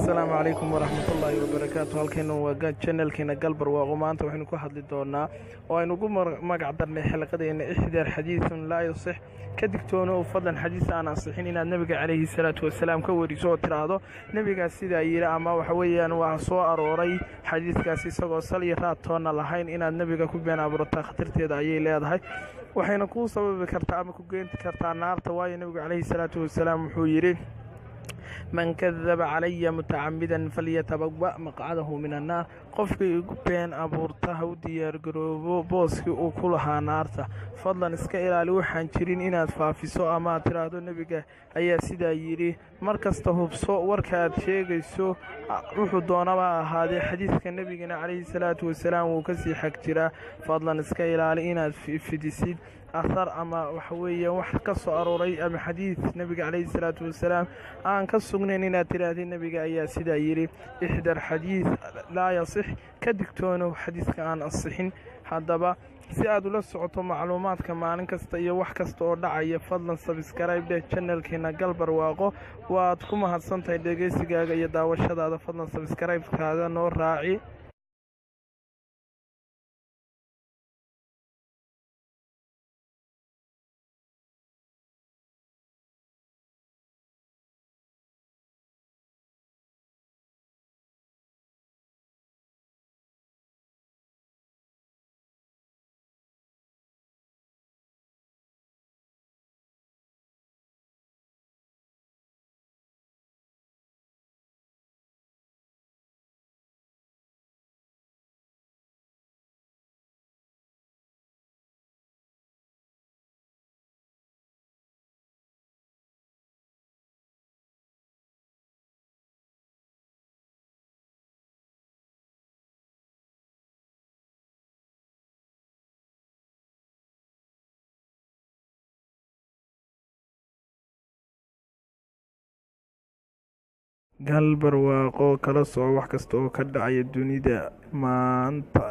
السلام عليكم ورحمة الله وبركاته. halkan waa channelkeena galbar waa maanta waxaynu ku hadli doonaa oo aynu ugu magac darnay xilqadeena ixdaar xadiithun laa yasix ka digtoono fadlan xadiis aan ansixin inaad nabiga calayhi salaatu wasalaam ka wariso oo tiraahdo nabigaas sidaa yiri ama waxa weeyaan waa soo arooray xadiiskaas isagoo sal iyo raad toona lahayn inaad nabiga ku been abuurtaa khatarteeda ayay leedahay waxayna ku sababi kartaa ama ku geynti kartaa naarta waayo nabiga calayhi salaatu wasalaam wuxuu yiri من كذب علي متعمدا فليتبوأ مقعده من النار qofkii been abuurta u diyaar garoobo booski uu ku lahaa naarta fadlan iska ilaali waxaan jirin inaad faafiso ama tiraahdo nabiga ayaa sidaa yiri markasta hubso warkaad sheegayso wuxuu doonaba ahaadee xadiiska nabigana calayhi salaatu wasalaam uu ka sii xag jira fadlan iska ilaali inaad fidisid athar ama waxa weeyaan wax ka soo arooray ama xadiis nabiga calayhi salaatu wasalaam aan ka sugnayn inaad tiraahdo nabiga ayaa sidaa yiri ixdar xadiis laa yasix ka digtoono xadiiska aan ansixin haddaba si aad ula socoto macluumaadka maalin kasta iyo wax kasta oo dhacaya fadlan subscribe channelkeena galbar waaqo waad ku mahadsantahay dhegeysigaaga iyo daawashadaada fadlan subscribe-kaaga noo raaci galbar waaqo kala soo wax kasta oo ka dhacaya dunida maanta.